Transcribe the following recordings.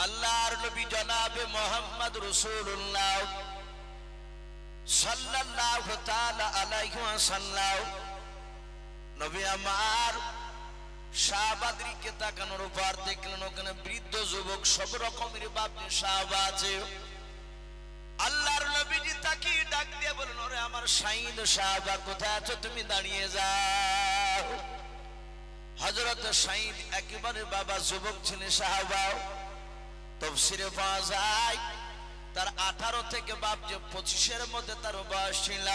আল্লাহর নবী জনাবে মুহাম্মদ রাসূলুল্লাহ সাল্লাল্লাহু তাআলা আলাইহি ওয়াসাল্লাম নবী আমার সাহাবাদেরকে তাকানোর পর দেখলেন ওখানে বৃদ্ধ যুবক সব রকমের বাপজি সাহাবা আছে। আল্লাহর নবীজি তাকিয়ে ডাক দিয়ে বলেন, ওরে আমার শাহিদ সাহাবা কোথায় আছো, তুমি দাঁড়িয়ে যাও। হযরত শাহিদ একেবারে বাবা যুবক ছিলেন সাহাবা। তাফসীরে পাওয়া যায় তার 18 থেকে বাপজি 25-এর মধ্যে তার বয়স ছিল।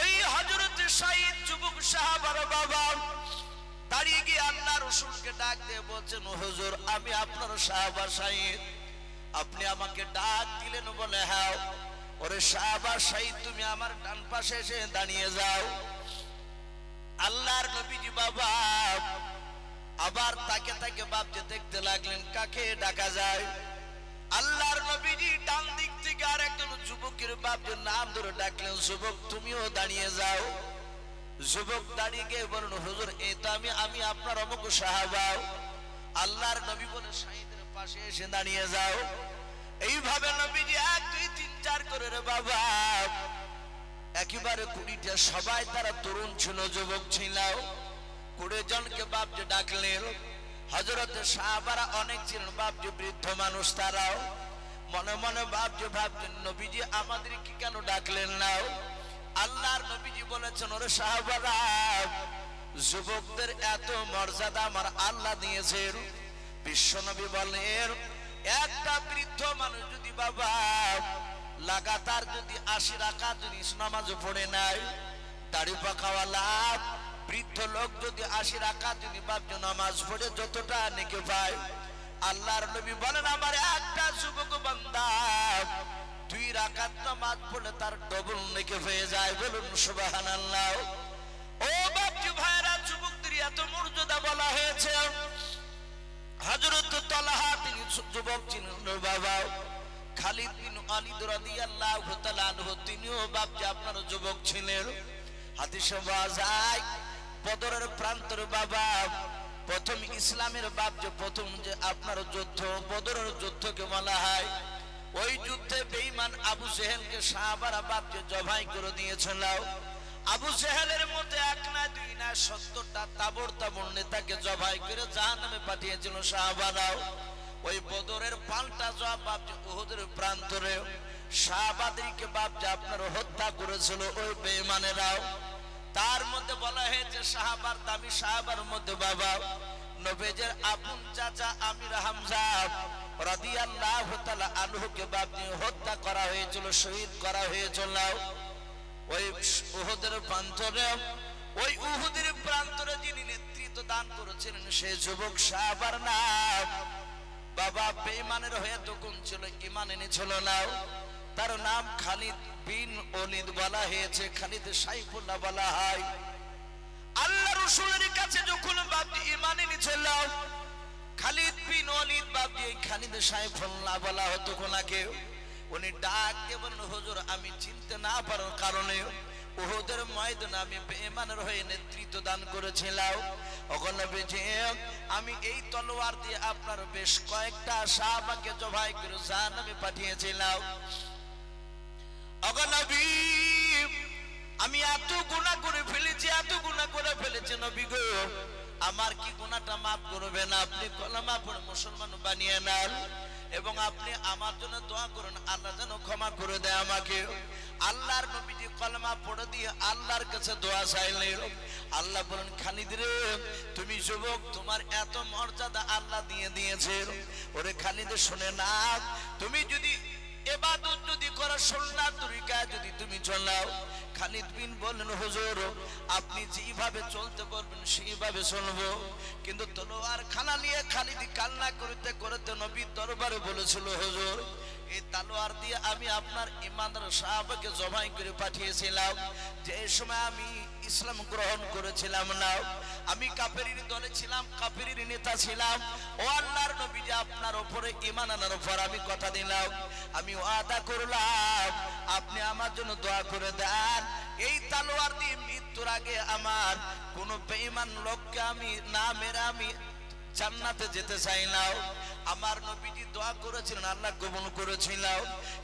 ওই হযরত শাহিদ যুবক সাহাবার বাবা দাঁড়িয়ে গিয়ে আল্লাহ রাসূলকে ডাক দিয়ে বলছেন, হুজুর আমি আপনার সাহাবা শাহিদ, আপনি আমাকে ডাক দিলেন বলে হ্যাঁ। ওরে সাহাবা শাহিদ তুমি আমার ডান পাশে এসে দাঁড়িয়ে যাও। আল্লাহর নবীজি বাবা আবার তাকে তাকে বাপজি দেখতে লাগলেন কাকে ডাকা যায়। আল্লাহর নবীজি ডান দিক থেকে আর একজন যুবকের বাপজির নাম ধরে ডাকলেন, যুবক তুমিও দাঁড়িয়ে যাও। যুবক দাঁড়িয়ে গিয়ে বলেন, হুজুর এই তো আমি আপনার অমুক সাহাবা। আল্লাহর নবী বলে শাহিদের পাশে এসে দাঁড়িয়ে যাও। এইভাবে নবীজি 1 2 3 4 করে রে বাবা একেবারে 20টা সবাই তারা তরুণ ছিল, যুবক ছিল। 20 জনকে বাপজি ডাকলেন। হযরত সাহাবারা অনেক ছিলেন বাপজি বৃদ্ধ মানুষ, তারাও মনে মনে বাপজি ভাবছেন নবীজি আমাদের কি কেন ডাকলেন না। আল্লাহর নবীজি বলেছেন, ওরে সাহাবারা যুবকদের এত মর্যাদা আমার আল্লাহ দিয়েছেন। বিশ্বনবী বলেন একটা বৃদ্ধ মানুষ যদি বাবা লাগাতার যদি 80 রাকাত যদি নামাজ পড়ে নাই, দাড়ি পাকাওয়ালা বৃদ্ধ লোক যদি 80 রাকাত যদি বাপজি নামাজ পড়ে যতটা নেকি পায়, আল্লাহর নবী বলেন আমার একটা যুবক বান্দা 2 রাকাত নামাজ পড়লে তার ডবল নেকি হয়ে যায়। বলুন সুবহানাল্লাহ। ও বাপজি ভাইরা যুবকদের এত মর্যাদা বলা হয়েছে। হযরত তালহা তিনি যুবক ছিলেন বাবা। খালিদ বিন ওয়ালিদ রাদিয়াল্লাহু তাআলা আনহু তিনিও বাপজি আপনার যুবক ছিলেন। হাদিসে পাওয়া যায় বদরের প্রান্তরে বাবা প্রথম ইসলামের বাপজি প্রথম যে আপনার যুদ্ধ বদরের যুদ্ধকে বলা হয়, ওই যুদ্ধে বেঈমান আবু জেহেলকে সাহাবারা বাপজি জবাই করে দিয়েছিল। আবু জেহেলের মধ্যে 1 না 2 না 70টা তাবড় তাবড় নেতাকে জবাই করে জাহান্নামে পাঠিয়েছিল সাহাবারা। ওই বদরের পাল্টা জবাব বাপজি উহুদের প্রান্তরে সাহাবাদেরকে বাপজি আপনার হত্যা করেছিল ওই বেঈমানেরাও। তার মধ্যে বলা হয়েছে সাহাবার দামি সাহাবার মধ্যে বাবা নবীজের আপন চাচা আমির হামজা রাদিয়াল্লাহু তাআলা আনহুকে বাপজি হত্যা করা হয়েছিল, শহীদ করা হয়েছিল ওই উহুদের প্রান্তরে। ওই উহুদের প্রান্তরে যিনি নেতৃত্ব দান করেছিলেন সেই যুবক সাহাবার নাম বাবা বেঈমানের হয়ে তখন ছিল, ঈমান এনেছিল না। তার নাম খালিদ বিন ওয়ালিদ বলা হয়েছে, খালিদ সাইফুল্লাহ বলা হয়। আল্লাহ রাসূলের কাছে যখন বাপজি ঈমান এনেছিল খালিদ বিন ওয়ালিদ বাপজি খালিদ সাইফুল্লাহ বলা হতো কোনাকে। উনি ডাক দিয়ে বলেন, হুজুর আমি চিনতে না পারার কারণে উহুদের ময়দানে আমি বেঈমানের হয়ে নেতৃত্ব দান করেছিলাম। ওগো নবীজি আমি এই তলোয়ার দিয়ে আপনার বেশ কয়েকটা সাহাবাকে জবাই করে জাহান্নামে পাঠিয়েছিলাম। ওগো নবী আমি এত গুনাহ করে ফেলেছি, এত গুনাহ করে ফেলেছি নবী গো, আমার কি গুনাহটা মাফ করবেন? আপনি কলেমা পড়ে মুসলমান বানিয়ে নেন এবং আপনি আমার জন্য দোয়া করুন আল্লাহ যেন ক্ষমা করে দেয় আমাকে। আল্লাহর নবীজি কলেমা পড়ে দিয়ে আল্লাহর কাছে দোয়া চাইলেন। আল্লাহ বলেন, খালিদ রে তুমি যুবক, তোমার এত মর্যাদা আল্লাহ দিয়ে দিয়েছেন। ওরে খালিদ শুনে না, তুমি যদি ইবাদত যদি করো সুন্নাত তরিকায় যদি তুমি চলাও। খালিদ বিন বললেন, হুজুর আপনি যেভাবে চলতে বলবেন সেইভাবে চলবো। কিন্তু তলোয়ার খানা নিয়ে খালিদ কান্না করতে করতে নবীর দরবারে বলেছিল, হুজুর এই তলোয়ার দিয়ে আমি আপনার ঈমানদার সাহাবাকে জবাই করে পাঠিয়েছিলাম। যে সময় আমি ইসলাম গ্রহণ করেছিলাম না, আমি কাফেরের দলে ছিলাম, কাফেরের নেতা ছিলাম। ও আল্লাহর নবী যে আপনার উপরে ঈমান আনার পর আমি কথা দিলাম, আমি ওয়াদা করলাম আপনি আমার জন্য দোয়া করে দেন এই তলোয়ার দিয়ে মৃত্যুর আগে আমার কোন বেঈমান লোককে আমি না মেরে আমি জান্নাতে যেতে চাই না। আমার নবীজি নবীজি দোয়া করেছিলেন, আল্লাহ কবুল করেছিল।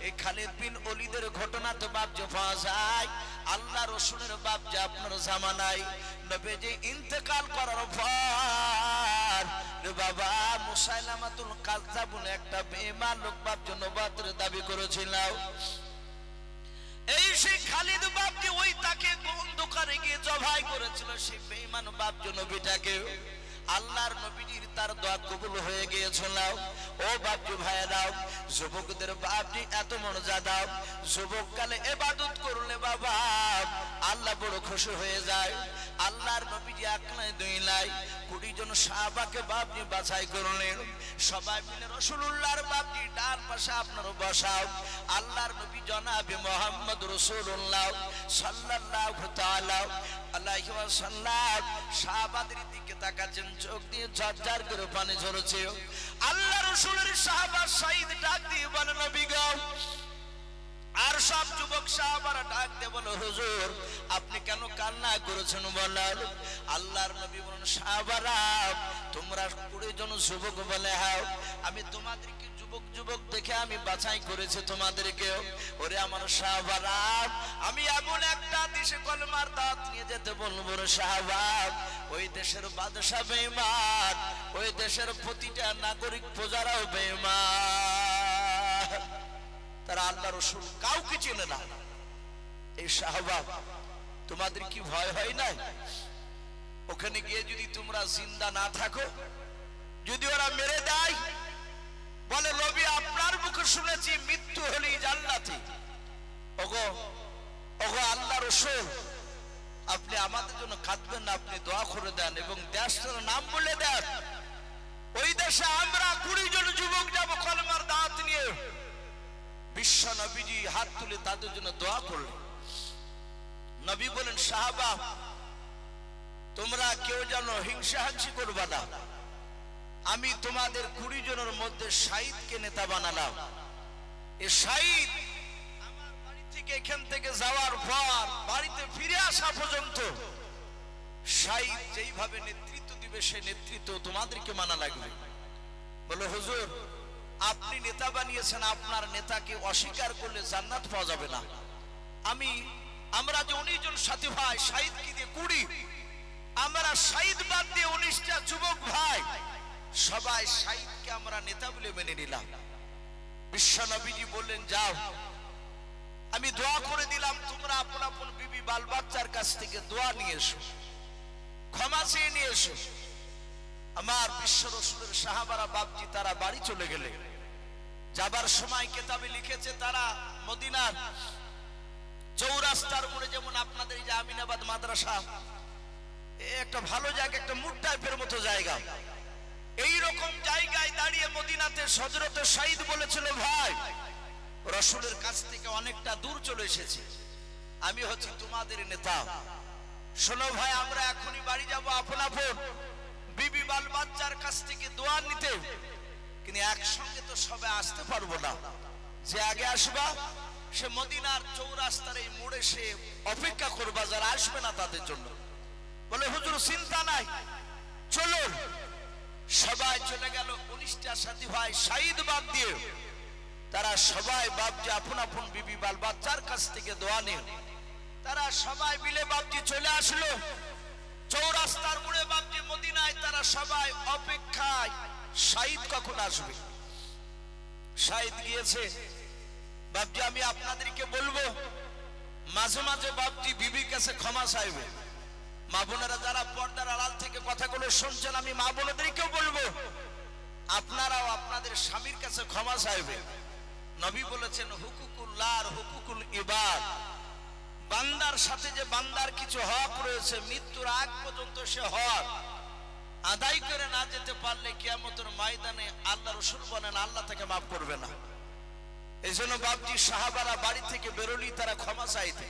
এই খালিদ বিন ওলীদের ঘটনা তো বাপ যে পাওয়া যায় আল্লাহ রসুলের বাপ যে আপনার জামানায় নবীজি ইন্তেকাল করার পর বাবা মুসাইলামাতুল কাযযাব বলে একটা বেঈমান লোক বাপ যে নবুয়তের দাবি করেছিল। এই সেই খালিদ বাপ যে ওই তাকে অন্ধকারে গিয়ে জবাই করেছিল, সেই বেঈমান বাপ যে নবীটাকে আল্লাহর নবীজির তার দোয়া কবুল হয়ে গিয়েছিল। ও বাপজি ভাইরা, যুবকদের বাপজি এত মর্যাদা, যুবককালে ইবাদত করলে বাবা আল্লাহ বড় খুশি হয়ে যায়। আল্লাহর নবীজি এক নাই দুই নাই 20 জন সাহাবাকে বাপজি বাছাই করলেন, সবাই মিলে রাসূলুল্লাহর বাপজি ডান পাশে আপনার বসাও। আল্লাহর নবী জনাবে মুহাম্মদ রাসূলুল্লাহ সাল্লাল্লাহু তাআলা আলাইহি ওয়াসাল্লাম সাহাবাদের দিকে তাকাচ্ছেন, চোখ দিয়ে ঝরঝর করে পানি ঝরছে। আল্লাহ রাসূলের সাহাবা শহীদ ডাক দিয়ে বলে নবী গো, আর সব যুবক সাহাবারা ডাক দিয়ে বলে হুজুর আপনি কেন কান্না করেছেন বলেন। আল্লাহর নবী বলেন সাহাবারা তোমরা 20 জন যুবক বলে হ্যাঁ, আমি তোমাদেরকে যুবক যুবক দেখে আমি বাছাই করেছি তোমাদেরকে। ওরে আমার সাহাবারা, আমি এমন একটা দেশে কলমার দাওয়াত নিয়ে যেতে বলবো রে সাহাবা, ওই দেশের বাদশা বেঈমান, ওই দেশের প্রতিটা নাগরিক প্রজারাও বেঈমান, তারা আল্লাহ রাসূল কাউকে চেনে না। এই সাহাবা তোমাদের কি ভয় হয় না? ওখানে গিয়ে যদি তোমরা জিন্দা না থাকো, যদি ওরা মেরে দেয়, বলে নবী আপনার মুখে শুনেছি মৃত্যু হলেই জান্নাতি। ওগো ওগো আল্লাহ রাসূল আপনি আমাদের জন্য কাঁদবেন না, আপনি দোয়া করে দেন এবং দেশটার নাম বলে দেন। ওই দেশে আমরা 20 জন যুবক যাব কলমার দাওয়াত নিয়ে। বিশ্ব নবীজি হাত তুলে তাদের জন্য দোয়া করলেন। নবী বলেন সাহাবা তোমরা কেউ যেন হিংসাহাংসি করবে না, আমি তোমাদের 20 জনের মধ্যে শহীদকে নেতা বানালাম। এই শহীদ আমার বাড়ি থেকে এখান থেকে যাওয়ার পর বাড়িতে ফিরে আসা পর্যন্ত শহীদ যেইভাবে নেতৃত্ব দিবে সেই নেতৃত্ব তোমাদেরকে মানা লাগবে। বলে হুজুর আপনি নেতা বানিয়েছেন, আপনার নেতাকে অস্বীকার করলে জান্নাত পাওয়া যাবে না। আমরা যে 19 জন সাথী ভাই শহীদকে দিয়ে 20, আমরা শহীদ বাদ দিয়ে 19টা যুবক ভাই সবাই শহীদকে আমরা নেতা বলে মেনে নিলাম। বিশ্ব নবীজি বললেন যাও আমি দোয়া করে দিলাম, তোমরা আপন আপন বিবি বাল বাচ্চার কাছ থেকে দোয়া নিয়ে এসো, ক্ষমা চেয়ে নিয়ে এসো। আমার বিশ্ব রাসূলের সাহাবারা বাপজি তারা বাড়ি চলে গেলে, যাবার সময় কিতাবে লিখেছে তারা মদিনার চৌরাস্তার মোড়ে, যেমন আপনাদের এই যে আমিনাবাদ মাদ্রাসা একটা ভালো জায়গা, একটা মুড টাইপের মতো জায়গা, এই রকম জায়গায় দাঁড়িয়ে মদিনাতে হযরতে শহীদ বলেছিল ভাই রাসূলের কাছ থেকে অনেকটা দূর চলে এসেছি, আমি হচ্ছি তোমাদের নেতা, শোনো ভাই আমরা এখনই বাড়ি যাব আপন আপন বিবি বাল বাচ্চার কাছ থেকে দোয়া নিতে, কিন্তু একসঙ্গে তো সবাই আসতে পারবো না, যে আগে আসবা সে মদিনার চৌরাস্তার এই মোড়ে সে অপেক্ষা করবা যারা আসবে না তাদের জন্য। বলে হুজুর চিন্তা নাই চলো। সবাই চলে গেল, 19টা সাথী ভাই শহীদ বাদ দিয়ে তারা সবাই বাপজি আপন আপন বিবি বাল বাচ্চার কাছ থেকে দোয়া নিয়ে তারা সবাই মিলে বাপজি চলে আসলো চৌরাস্তার মোড়ে বাপজি মদিনায়। তারা সবাই অপেক্ষায় শহীদ কখন আসবে। শহীদ গিয়েছে বাপজি, আমি আপনাদেরকে বলবো মাঝে মাঝে বাপজি বিবির কাছে ক্ষমা চাইবে। মা বোনেরা যারা পর্দার আড়াল থেকে কথাগুলো শুনছেন, আমি মা বোনেদেরকেও বলবো আপনারাও আপনাদের স্বামীর কাছে ক্ষমা চাইবে। নবী বলেছেন হুকুকুল্লাহ আর হুকুকুল ইবাদ, বান্দার সাথে যে বান্দার কিছু হক রয়েছে মৃত্যুর আগ পর্যন্ত সে হক আদায় করে না যেতে পারলে কিয়ামতের ময়দানে আল্লাহ রাসূল বলেন আল্লাহ তাকে মাফ করবে না। এই জন্য বাপজি সাহাবারা বাড়ি থেকে বেরোলি তারা ক্ষমা চাইতে,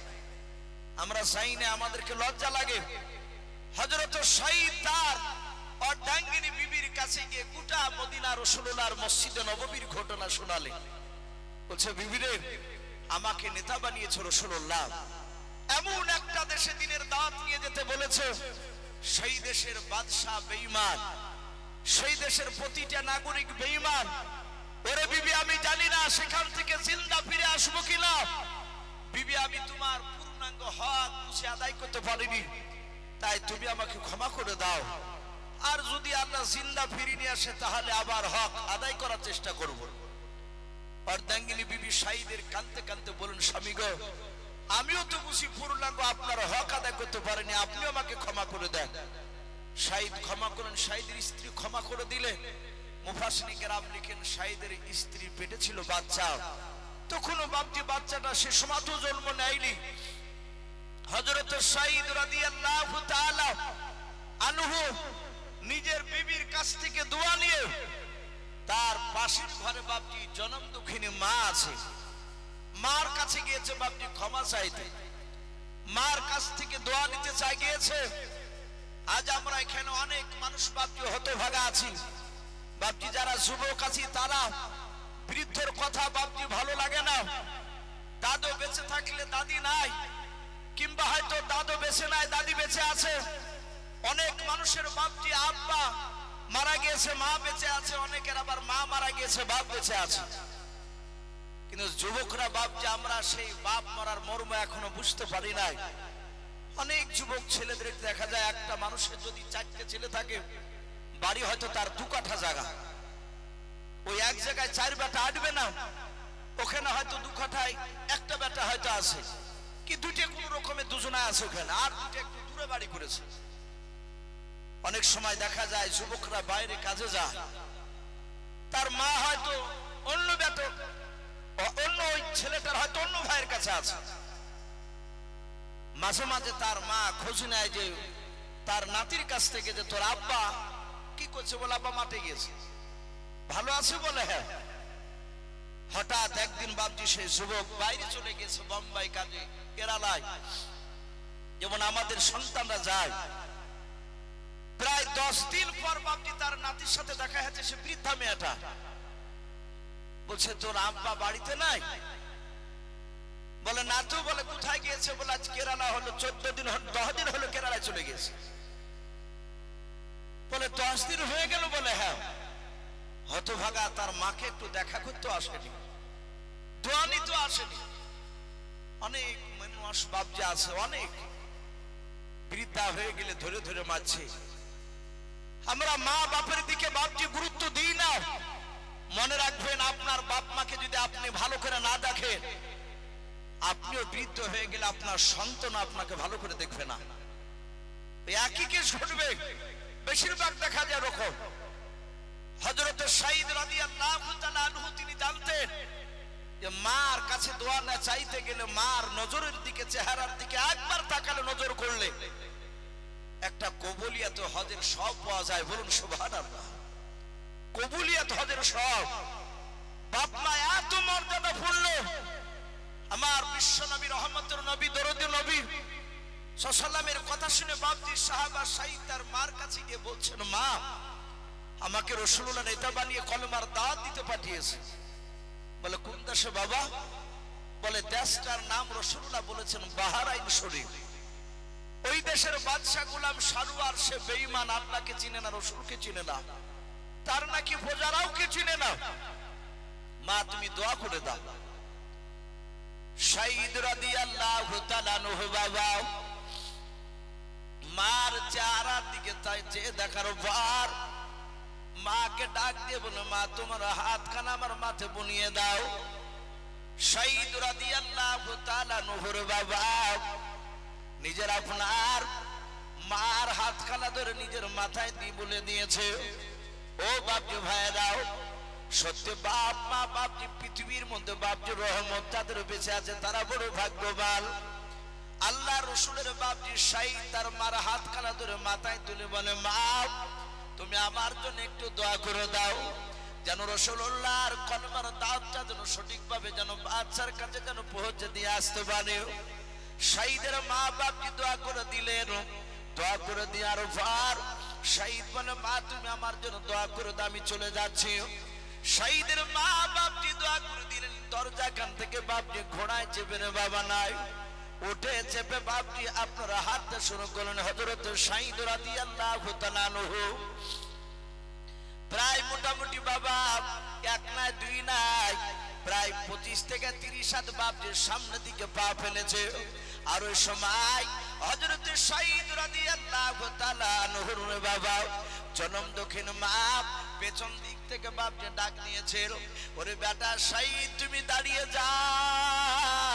আমরা চাই না, আমাদেরকে লজ্জা লাগে। হযরত শহীদ তার অর্ধাঙ্গিনী বিবির কাছে গিয়ে গোটা মদিনা রাসূলুল্লাহর মসজিদে নববীর ঘটনা শোনালে, বলছে বিবিরে আমাকে নেতা বানিয়েছে রাসূলুল্লাহ, এমন একটা দেশে দিনের দাওয়াত নিয়ে যেতে বলেছে সেই দেশের বাদশা বেঈমান, সেই দেশের প্রতিটা নাগরিক বেঈমান, বিবি আমি জানি না সেখান থেকে জিন্দা ফিরে আসবো কিনা। বিবি আমি তোমার পূর্ণাঙ্গ হক বুঝে আদায় করতে পারিনি, তাই তুমি আমাকে ক্ষমা করে দাও। আর যদি আল্লাহ জিন্দা ফিরিয়ে নিয়ে আসে তাহলে আবার হক আদায় করার চেষ্টা করব। অর্ধাঙ্গিনী বিবি সাঈদের কাঁদতে কাঁদতে বলেন, স্বামী গো, আমিও তো বুঝি পূর্ণাঙ্গ আপনার হক আদায় করতে পারিনি, আপনি আমাকে ক্ষমা করে দেন। সাঈদ ক্ষমা করেন, সাঈদের স্ত্রী ক্ষমা করে দিলে। মুফাসসিরিন কেরাম লিখেন, সাঈদের স্ত্রী পেটে ছিল বাচ্চা, তখনও বাপটি বাচ্চাটা সে সময়তেও জন্ম নেয়নি। হযরত সাঈদ রাদিয়াল্লাহু তাআলা আনহু নিজের বিবির কাছ থেকে দোয়া নিয়ে তার পাশের ঘরে বাপটি জনম দুঃখিনী মা আছে, মার কাছে গিয়েছে বাপটি ক্ষমা চাইতে, মার কাছ থেকে দোয়া নিতে চাই গিয়েছে। আজ আমরা এখানে অনেক মানুষ বাপটি হতভাগা আছি। বাপটি যারা যুবক আছি তারা বৃদ্ধর কথা বাপটি ভালো লাগে না। দাদু বেঁচে থাকলে দাদি নাই, কিংবা হয়তো দাদু বেঁচে নাই দাদি বেঁচে আছে। অনেক মানুষের বাপটি আব্বা মারা গিয়েছে মা বেঁচে আছে, অনেকের আবার মা মারা গিয়েছে বাপ বেঁচে আছে। কিন্তু যুবকরা বাপ যে আমরা সেই বাপ মরার মর্ম এখনো বুঝতে পারি নাই। অনেক যুবক ছেলেদের দেখা যায় একটা মানুষের যদি 4টে ছেলে থাকে, বাড়ি হয়তো তার 2 কাঠা জায়গা, ওই এক জায়গায় 4 বেটা আটবে না, ওখানে হয়তো 2 কাঠায় একটা বেটা হয়তো আছে, কি 2টে কোন রকমে দুজনে আছে ওখানে, আর 2টে একটু দূরে বাড়ি করেছে। অনেক সময় দেখা যায় যুবকরা বাইরে কাজে যায়, তার মা হয়তো অন্য বেটা, অন্য ওই ছেলেটার হয়তো অন্য ভাইয়ের কাছে আছে। মাঝে মাঝে তার মা খোঁজ নেয় যে তার নাতির কাছ থেকে, যে তোর আব্বা কি করছে? বলে আব্বা মাঠে গিয়েছে। ভালো আছে? বলে হ্যাঁ। হঠাৎ একদিন বাপজি সেই যুবক বাইরে চলে গেছে, বোম্বাই কাজে, কেরালায়, যেমন আমাদের সন্তানরা যায়। প্রায় 10 দিন পর বাপজি তার নাতির সাথে দেখা হয়েছে, সে বৃদ্ধা মেয়েটা বলছে, তোর আব্বা বাড়িতে নাই? বলে না তো। বলে কোথায় গিয়েছে? বলে আজ কেরালা হলো 14 দিন, 10 দিন হলো কেরালায় চলে গেছে। বলে 10 দিন হয়ে গেল? বলে হ্যাঁ। হতভাগা তার মাকে একটু দেখা করতে আসেনি, দোয়া নিতে আসেনি। অনেক মানুষ বাপজি আছে, অনেক বৃদ্ধা হয়ে গেলে ধরে ধরে মারছে। আমরা মা বাপের দিকে বাপজি গুরুত্ব দিই না। মনে রাখবেন, আপনার বাপ মাকে যদি আপনি ভালো করে না দেখেন, আপনিও বৃদ্ধ হয়ে গেলে আপনার সন্তান আপনাকে ভালো করে দেখবে না। একই কেস ঘটবে, বেশিরভাগ দেখা যায় এরকম। হযরত সাঈদ রাদিয়াল্লাহু তাআলা আনহু তিনি জানতেন যে মার কাছে দোয়া না চাইতে গেলে মার নজরের দিকে, চেহারার দিকে একবার তাকালে, নজর করলে একটা কবুলিয়াত হজের সব পাওয়া যায়। বলুন সুবহানাল্লাহ। কবুলিয়াত হজের সব। বাপ মা এত মর্যাদা পূর্ণ। আমার বিশ্ব নবী, রহমতের নবী, দরদী নবী সাল্লাল্লাহু আলাইহি ওয়াসাল্লামের কথা শুনে বাপজি সাহাবা সাঈদ তার মার কাছে গিয়ে বলছেন, মা, আমাকে রাসূলুল্লাহ নেতা বানিয়ে কলমার দাওয়াত দিতে পাঠিয়েছে। বলে কোন দেশে বাবা? বলে দেশটার নাম রাসূলুল্লাহ বলেছেন বাহরাইন শরীফ। ওই দেশের বাদশা গোলাম সারওয়ার, সে বেঈমান, আল্লাহকে চিনে না, রাসূলকে চিনে না, তার নাকি প্রজারাও কে চিনে না। মা তুমি দোয়া করে দাও। সাঈদ রাদিয়াল্লাহু তাআলা আনহু বাবা মার চেহারার দিকে চেয়ে দেখার পর মাকে ডাক দিয়ে বলে, মা তোমার হাতখানা আমার মাথে বুনিয়ে দাও। সাঈদ রাদিয়াল্লাহু তাআলা আনহুর বাবা নিজের আপনার মার হাতখানা ধরে নিজের মাথায় দিয়ে বলে দিয়েছে, ও বাপজি ভাইরাও, সত্যি বাপ মা বাপজি পৃথিবীর মধ্যে বাপজি রহমত তাদের বেঁচে আছে, তারা বড় ভাগ্যবান। আল্লাহ রসুলের বাপজি সাঈদ তার মার হাতখানা ধরে মাথায় তুলে বলে, মা তুমি আমার জন্য একটু দোয়া করে দাও, যেন রাসূলুল্লাহর কলমার দাওয়াতটা যেন সঠিকভাবে যেন বাদশার কাছে যেন পৌঁছে দিয়ে আসতে পারে। সাঈদের মা বাপজি দোয়া করে দিলেন। দোয়া করে দেওয়ার পর সাঈদ বলে, মা তুমি আমার জন্য দোয়া করে দাও, আমি চলে যাচ্ছি। সাঈদের মা বাপজি দোয়া করে দিলেন। দরজা কান থেকে বাপজি ঘোড়ায় চেপে বাবা নাই, উঠে চেপে বাপজি আপনারা হাঁটতে শুরু করলেন। হযরত সাঈদ রাদিয়াল্লাহু তাআলা আনহু প্রায় মোটামুটি বাবা 1 না 2 না প্রায় 25 থেকে 30 হাত বাপজির সামনের দিকে পা ফেলেছে। আর ওই সময় হযরত সাঈদ রাদিয়াল্লাহু তাআলা আনহুর বাবা জনম দক্ষিণ মা পেছন দিক থেকে বাপকে ডাক দিয়েছে, ওরে বেটা সাঈদ তুমি দাঁড়িয়ে যাও।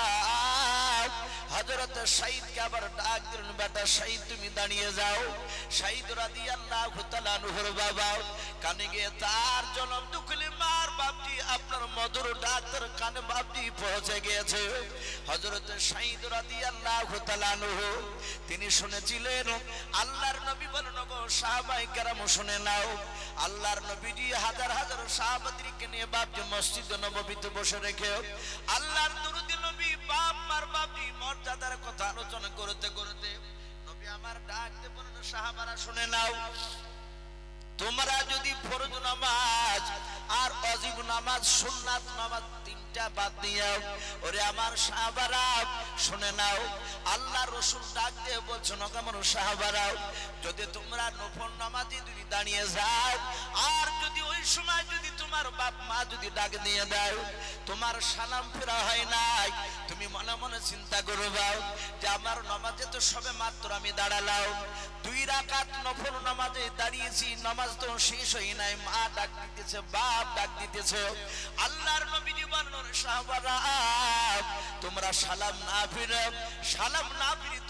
হযরত সাঈদকে আবার ডাক দিলেন, বেটা সাঈদ তুমি দাঁড়িয়ে যাও। সাঈদ রাদিয়াল্লাহু তাআলা আনহুর বাবা কানে গিয়ে তার জনম দক্ষিণ মার বাপজি আপনার মধুর ডাক্তার কানে বাপজি পৌঁছে গিয়েছে। হযরত সাঈদ রাদিয়াল্লাহু তাআলা আনহু তিনি শুনেছিলেন আল্লাহর নবী বলেন, গো সাহাবায়ে কেরাম শুনে নাও, আল্লাহর নবীজি হাজার হাজার সাহাবাদেরকে নিয়ে বাপজি মসজিদ নববীতে বসে রেখে আল্লাহর দরুদে নবী বাপ মার বাপজি মর্যাদার কথা আলোচনা করতে করতে নবী আমার ডাক দিয়ে বলেন, সাহাবারা শুনে নাও, তোমরা যদি ফরজ নামাজ আর ওয়াজিব নামাজ সুন্নাত নামাজ তিনটা বাদ দিও, ওরে আমার সাহাবারা শুনে নাও, আল্লাহ রাসূল ডাক দিয়ে বলছেন, আমার সাহাবারা যদি তোমরা নফল নামাজে যদি দাঁড়িয়ে যাও আর যদি ওই সময় যদি তোমার বাপ মা যদি ডাক দিয়ে দাও তোমার সালাম ফেরা হয় নাই, তুমি মনে মনে চিন্তা করবে যে আমার নামাজে তো সবে মাত্র আমি দাঁড়ালাম, 2 রাকাত নফল নামাজে দাঁড়িয়েছি, নামাজ তো শেষ হয় নাই, মা ডাক দিতেছে বাপ ডাক দিতেছে। আল্লাহর নবীজি বলেন, সাহাবারা তোমরা সালাম না ফিরে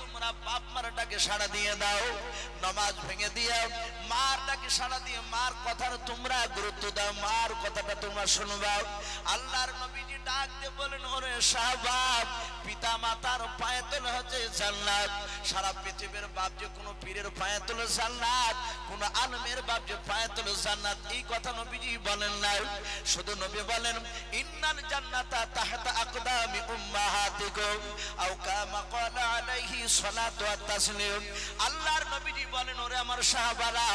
তোমরা বাপ মার ডাকে সাড়া দিয়ে দাও, নামাজ ভেঙে দিয়ে মার ডাকে সাড়া দিয়ে মার কথার তোমরা গুরুত্ব দাও, মার কথাটা তোমরা শুনবা। আল্লাহর নবীজি ডাক দিয়ে বলেন, ওরে সাহাবা পিতা মাতার পায়ে তোলা হচ্ছে জান্নাত, সারা পৃথিবীর বাপ যে কোনো পীরের পায়ে তোলে জান্নাত, কোন আলেমের বাপ যে পায়ে তোলে জান্নাত, এই কথা নবীজি বলেন না, শুধু নবী বলেন ইন্নাল জান্নাতা তাহতা আকদামি উম্মাহাতিকুম আও কামা ক্বালা আলাইহি সালাতু ওয়াত তাসলিম। আল্লাহর নবীজি বলেন, ওরে আমার সাহাবারা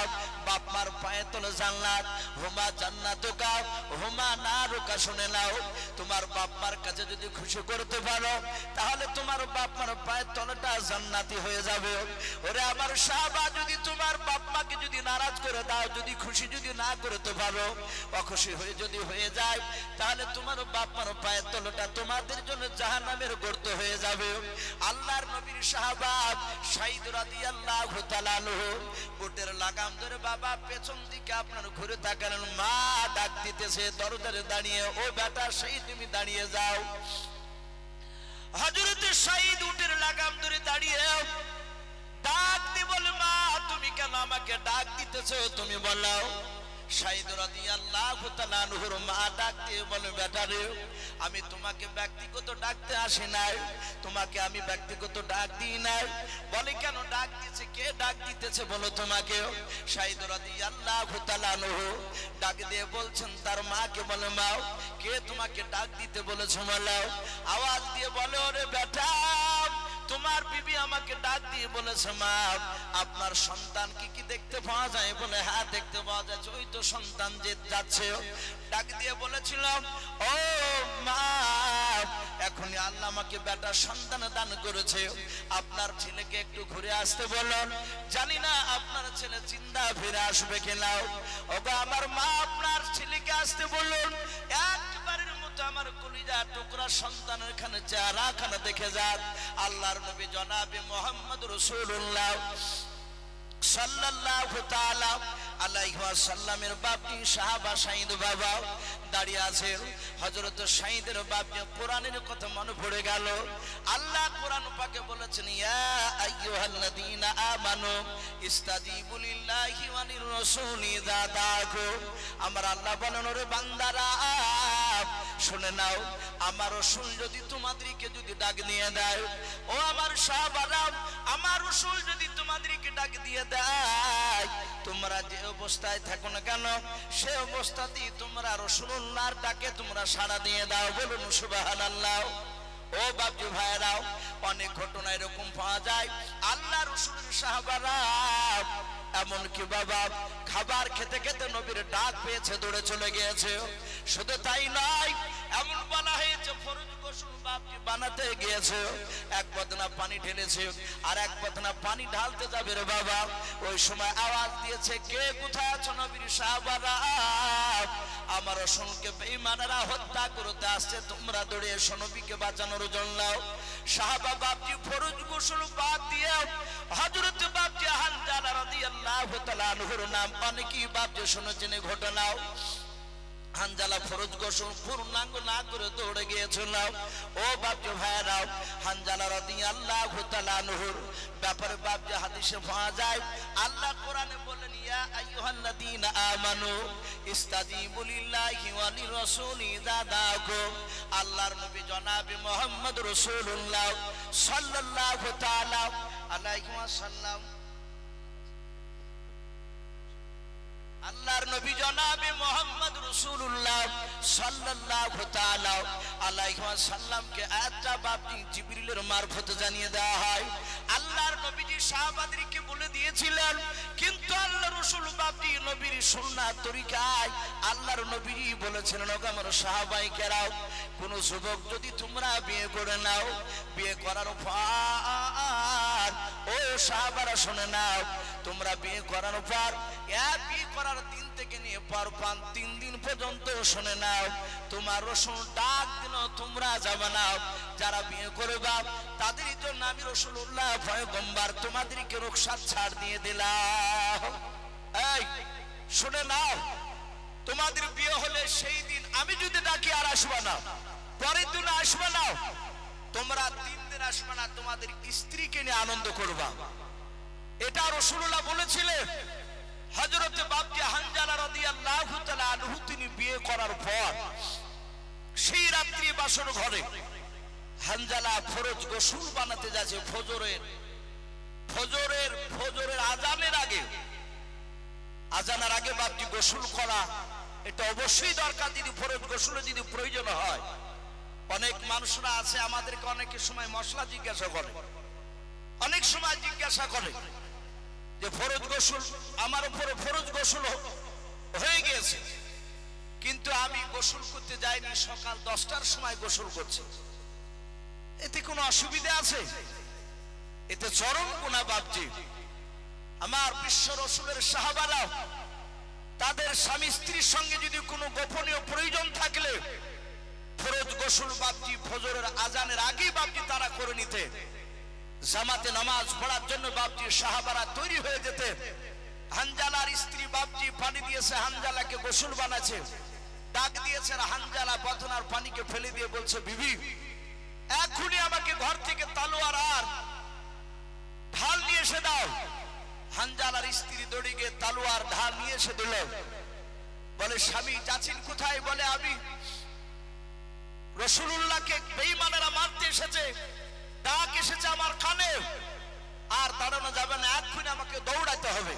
বাপ মার পায়ে তোলে জান্নাত, হুমা জান্নাতুকা হুমা নারুকা, শুনে নাও, তোমার বাপ মার কাছে যদি খুশি করতে পারো তাহলে তোমার বাপ মার পায়ের তলাটা জান্নাতি হয়ে যাবে। ওরে আমার সাহাবা যদি তোমার বাপ মাকে যদি নারাজ করে দাও, যদি খুশি যদি না করতে পারো, অখুশি হয়ে যদি হয়ে যায় তাহলে তোমার বাপ মার পায়ের তলাটা তোমাদের জন্য জাহান্নামের গর্ত হয়ে যাবে। আল্লাহর নবীর সাহাবা সাঈদ রাদিয়াল্লাহু তাআলা আনহু বুটের লাগাম ধরে বাবা পেছন দিকে আপনার ঘুরে তাকালেন, মা ডাক দিতেছে দরজারে দাঁড়িয়ে, ও বেটা সাঈদ তুমি দাঁড়িয়ে যাও। হযরত সাঈদ উটের লাগাম ধরে দাঁড়িয়ে ডাক দিয়ে বলে, মা তুমি কেন আমাকে ডাক দিতেছো তুমি বলো। সাঈদ রাদিয়াল্লাহু তাআলা আনহুর মা ডাক দিয়ে বলে, বেটা রে আমি তোমাকে ব্যক্তিগত ডাকতে আসি নাই, তোমাকে আমি ব্যক্তিগত ডাক দিই নাই। বলে কেন ডাক দিয়েছে, কে ডাক দিতেছে বলো তোমাকে। সাঈদ রাদিয়াল্লাহু তাআলা আনহু ডাক দিয়ে বলছেন তার মাকে, বলে মা কে তোমাকে ডাক দিতে বলেছে বলো। আওয়াজ দিয়ে বলে, ওরে বেটা তোমার বিবি আমাকে ডাক দিয়ে বলেছে, মা আপনার সন্তান কি কি দেখতে পাওয়া যায়? বলে হ্যাঁ দেখতে পাওয়া যাচ্ছে, ওই তো সন্তান যে যাচ্ছে। ডাক দিয়ে বলেছিলাম, ও মা এখনই আল্লাহ আমাকে বেটা সন্তান দান করেছে, আপনার ছেলেকে একটু ঘুরে আসতে বলুন, জানি না আপনার ছেলে জিন্দা ফিরে আসবে কিনা। ওগো আমার মা আপনার ছেলেকে আসতে বলুন, একবারের মতো আমার কলিজা টুকরা সন্তানের খানে চেহারা খানে দেখে যান। আল্লাহর নবী জনাবে মুহাম্মদ রাসূলুল্লাহ সাল্লাল্লাহু তাআলা আলাইহি ওয়াসাল্লামের বাপজি সাহাবা সাঈদ বাবা দাঁড়িয়ে আছেন। হযরত সাঈদের বাপজি কোরআনের কথা মনে পড়ে গেল। আল্লাহ কোরআন পাকে বলেছেন, ইয়া আইয়ুহাল্লাযীনা আমানু ইস্তাজিবু লিল্লাহি ওয়া লির রাসূলি ইযা দাআকুম। আমার আল্লাহ বলেন, ওরে বান্দারা শুনে নাও, আমার রাসূল যদি তোমাদেরকে যদি ডাক দিয়ে দেয়, ও আমার সাহাবারা আমার রাসূল যদি তোমাদেরকে ডাক দিয়ে দেয়, তোমরা যে অবস্থায় থাকো না কেন সে অবস্থাতেই তোমরা রাসূলুল্লাহর ডাকে তোমরা সাড়া দিয়ে দাও। বলুন সুবহানাল্লাহ। ও বাপজি ভাইরাও, অনেক ঘটনা এরকম পাওয়া যায়। আল্লাহ রাসূলের সাহাবারা এমন কি বাবা খাবার খেতে খেতে নবীর ডাক পেয়েছে, দৌড়ে চলে গিয়েছে। শুধু তাই নয়, এমন বলা হয়েছে ফরজ গোসল বাপজি বানাতে গিয়েছে, এক বদনা পানি ঢেলেছে আর এক বদনা পানি ঢালতে যাবে রে বাবা। ওই সময় আওয়াজ দিয়েছে, কে কোথায় আছো নবীর সাহাবারা, আমার রসুলকে বেঈমানেরা হত্যা করতে আসছে, তোমরা দৌড়ে এসো নবীকে বাঁচানোর জন্য। সাহাবা বাপজি ফরজ গোসল বাদ দিয়ে হযরত বাপজি হানজালা রাদিয়াল্লাহু তাআলা আনহুর নাম অনেকেই বাপজি শুনেছেন এই ঘটনাও। হানজালা ফরজ গোসল পূর্ণাঙ্গ না করে দৌড়ে গিয়েছিল। ও বাপজি ভাইরাও, হানজালা রাদিয়াল্লাহু তাআলা আনহুর ব্যাপারে বাপজি হাদিসে পাওয়া যায়, আল্লাহ কোরআনে বলেন, ইয়া আইয়ুহাল্লাযীনা আমানু ইস্তাজিবু লিল্লাহি ওয়া লিরাসূলি ইযা দাআকুম। আল্লাহর নবী জনাবে মুহাম্মদ রাসূলুল্লাহ সাল্লাল্লাহু তাআলা আলাইহি ওয়াসাল্লাম, আল্লাহর নবী জনাবে মুহাম্মদ রাসূলুল্লাহ সাল্লাল্লাহু তাআলা আলাইহি ওয়াসাল্লামকে একটা বাপজি জিবরিলের মারফতে জানিয়ে দেওয়া হয়। আল্লাহর নবীজি সাহাবাদেরকে বলে দিয়েছিলেন, কিন্তু আল্লাহর রাসূল বাপজি নবীর সুন্নাত তরিকায় আল্লাহর নবীজি বলেছিলেন, ওগো আমার সাহাবায়ে কেরাম, কোন যুবক যদি তোমরা বিয়ে করে নাও, বিয়ে করার পর ও সাহাবারা শুনে নাও, তোমরা বিয়ে করার পর বিয়ে করার দিন থেকে নিয়ে পরপান 3 দিন পর্যন্ত শুনে নাও, তোমার রাসূল ডাক দিল তোমরা যাবে না। যারা বিয়ে করবে তাদের জন্য আমি রাসূলুল্লাহ পয়গম্বর তোমাদেরকে রুখসাত ছাড় দিয়ে দিলাম। এই শুনে নাও, তোমাদের বিয়ে হলে সেই দিন আমি যদি ডাকি আর আসবে না, পরের দিন আসবে না, তোমরা 3 দিন আসবে না, তোমাদের স্ত্রীকে নিয়ে আনন্দ করবা। এটা রাসূলুল্লাহ বলেছিলেন। হযরত বাপজি হানজালা রাদিয়াল্লাহু তাআলা আনহু তিনি বিয়ে করার পর সেই রাত্রি বাসর ঘরে হানজালা ফরজ গোসল বানাতে যাচ্ছে। ফজরের আজানের আগে বাপজি গোসল করা এটা অবশ্যই দরকার, যদি ফরজ গোসলে যদি প্রয়োজন হয়। অনেক মানুষরা আছে আমাদেরকে অনেকের সময় মশলা জিজ্ঞাসা করে, অনেক সময় জিজ্ঞাসা করে যে ফরজ গোসল আমার উপরে ফরজ গোসল হয়ে গিয়েছে, কিন্তু আমি গোসল করতে যাইনি, সকাল 10টার সময় গোসল করছি, এতে কোনো অসুবিধা আছে? এতে চরম গুনাহ বাপজি। আমার বিশ্ব রাসূলের সাহাবারা তাদের স্বামী স্ত্রীর সঙ্গে যদি কোনো গোপনীয় প্রয়োজন থাকলে ফরজ গোসল বাপজি ফজরের আজানের আগেই বাপজি তারা করে নিতে, জামাতে নামাজ পড়ার জন্য বাপজি সাহাবারা তৈরি হয়ে যেতে। হানজালার স্ত্রী বাপজি পানি দিয়েছে, হানজালাকে গোসল বানাচ্ছে, ডাক দিয়েছে, হানজালা বদনার পানিকে ফেলে দিয়ে বলছে, বিবি এখনই আমাকে ঘর থেকে তলোয়ার আর ঢাল নিয়ে এসে দাও। হানজালার স্ত্রী দৌড়ে গিয়ে তলোয়ার ঢাল নিয়ে এসে দিল। বলে, স্বামী যাচ্ছেন কোথায়? বলে, আমি রাসূলুল্লাহকে বেঈমানেরা মারতে এসেছে, ডাক এসেছে আমার কানে, আর দাঁড়ানো যাবে না, এক্ষুনি আমাকে দৌড়াতে হবে।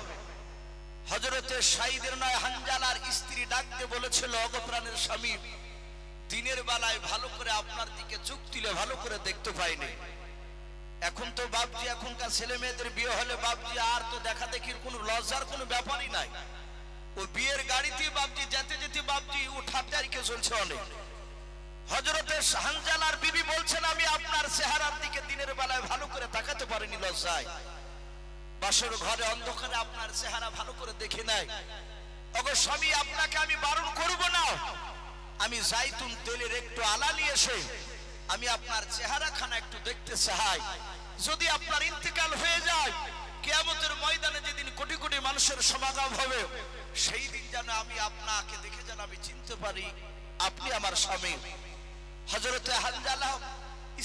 হযরতে সাঈদের নয় হানজালার স্ত্রী ডাক দিয়ে বলেছিল, ওগো প্রাণের স্বামী, দিনের বেলায় ভালো করে আপনার দিকে চোখ তুলে ভালো করে দেখতে পাইনি। এখন তো বাপজি এখনকার ছেলে মেয়েদের বিয়ে হলে বাপজি আর তো দেখা দেখির কোনো লজ্জার কোনো ব্যাপারই নাই। ও বিয়ের গাড়িতে বাপজি যেতে যেতে বাপজি উঠাতে আর কে চলছে অনেক। হযরতে হানজালার বিবি বলছেন, আমি আপনার চেহারার দিকে দিনের বেলায় ভালো করে তাকাতে পারিনি লজ্জায়, বাসর ঘরে অন্ধকারে আপনার চেহারা ভালো করে দেখে নাই। ওগো স্বামী, আপনাকে আমি বারণ করব না, আমি জাইতুন তেলের একটু আলা নিয়ে এসে আমি আপনার চেহারাখানা একটু দেখতে চাই। যদি আপনার ইন্তেকাল হয়ে যায়, কিয়ামতের ময়দানে যেদিন কোটি কোটি মানুষের সমাগম হবে, সেই দিন যেন আমি আপনাকে দেখে যেন আমি চিনতে পারি আপনি আমার স্বামী। হযরতে হানজালা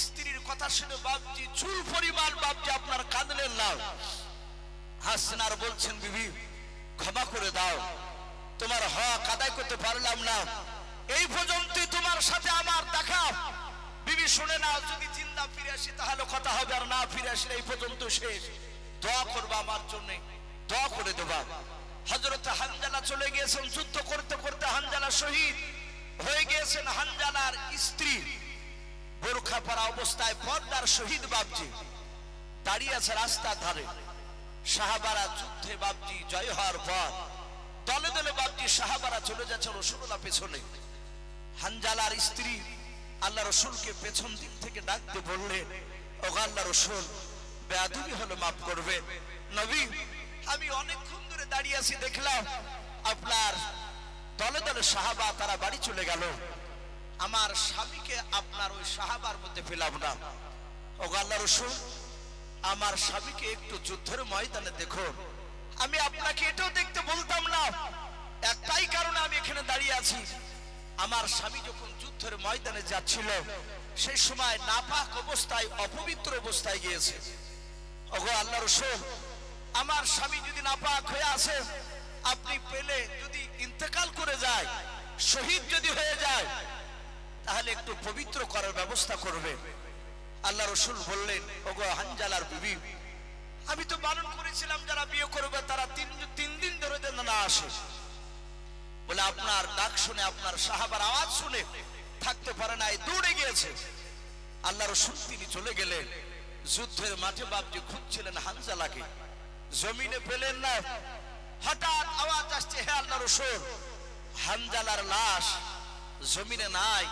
স্ত্রীর কথা শুনে বাপজি চুল পরিমাণ বাপজি আপনার কাঁদলেন না, হাসছেন আর বলছেন, বিবি ক্ষমা করে দাও, তোমার হক আদায় করতে পারলাম না, এই পর্যন্তই তোমার সাথে আমার দেখা। বিবি শুনে না, যদি জিন্দা ফিরে আসি তাহলে কথা হবে, আর না ফিরে আসলে এই পর্যন্ত শেষ, দোয়া করবা আমার জন্য, দোয়া করে দেবা। হযরতে হানজালা চলে গিয়েছেন, যুদ্ধ করতে করতে হানজালা শহীদ হয়ে গিয়েছেন। হানজালার স্ত্রী বোরখা পরা অবস্থায় পর্দার শহীদ বাপজি দাঁড়িয়ে আছে রাস্তার ধারে। সাহাবারা যুদ্ধে বাপজি জয় হওয়ার পর দলে দলে বাপজি সাহাবারা চলে যাচ্ছে রাসূলুল্লাহ পেছনে। হানজালার স্ত্রী আল্লাহ রসুলকে পেছন দিক থেকে ডাকতে বললেন, ওগো আল্লাহ রসুল, বেয়াদবি হলো মাফ করবে। নবী, আমি অনেকক্ষণ ধরে দাঁড়িয়ে আছি, দেখলাম আপনার দলে দলে সাহাবা তারা বাড়ি চলে গেল, আমার স্বামীকে আপনার ওই সাহাবার মধ্যে পেলাম না। ওগো আল্লাহ রসুল, আমার স্বামীকে একটু যুদ্ধের ময়দানে দেখো। আমি আপনাকে এটাও দেখতে বলতাম না, একটাই কারণে আমি এখানে দাঁড়িয়ে আছি। আমার স্বামী যখন যুদ্ধের ময়দানে যাচ্ছিল, সেই সময় নাপাক অবস্থায়, অপবিত্র অবস্থায় গিয়েছে। ওগো আল্লাহ রাসূল, আমার স্বামী যদি নাপাক হয়ে আসে, আপনি পেলে যদি ইন্তেকাল করে যায়, শহীদ যদি হয়ে যায়, তাহলে একটু পবিত্র করার ব্যবস্থা করবে। আল্লাহ রাসূল বললেন, ওগো হানজালার বিবি, আমি তো বারণ করেছিলাম যারা বিয়ে করবে তারা তিন দিন ধরে যেন না আসে। বলে আপনার ডাক শুনে, আপনার সাহাবার আওয়াজ শুনে থাকতে পারে নাই, দৌড়ে গিয়েছে। আল্লাহ রাসূল তিনি চলে গেলেন। যুদ্ধের মাঠে বাপজি খুঁজছিলেন হানজালাকে, জমিনে পেলেন না। হঠাৎ আওয়াজ আসছে, হে আল্লাহ রাসূল, হানজালার লাশ জমিনে নাই।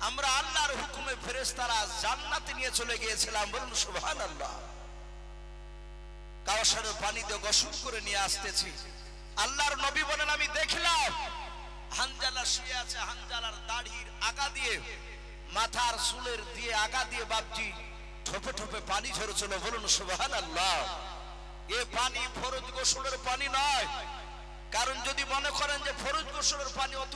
আমরা আল্লাহর হুকুমে ফেরেশতারা জান্নাতে নিয়ে চলে গিয়েছিলাম। বলুন সুবহানাল্লাহ। কাউসারের পানি দিয়ে গোসল করে নিয়ে আসতেছি। আল্লাহর নবী বলেন, আমি দেখলাম হানজালা শুয়ে আছে, হানজালার দাড়ির আগা দিয়ে, মাথার চুলের দিয়ে আগা দিয়ে বাপজি ঠোপে ঠোপে পানি ঝরছিল। বলুন সুবহানাল্লাহ। এ পানি ফরজ গোসলের পানি নয়। কারণ যদি মনে করেন যে ফরজ গোসলের পানি অত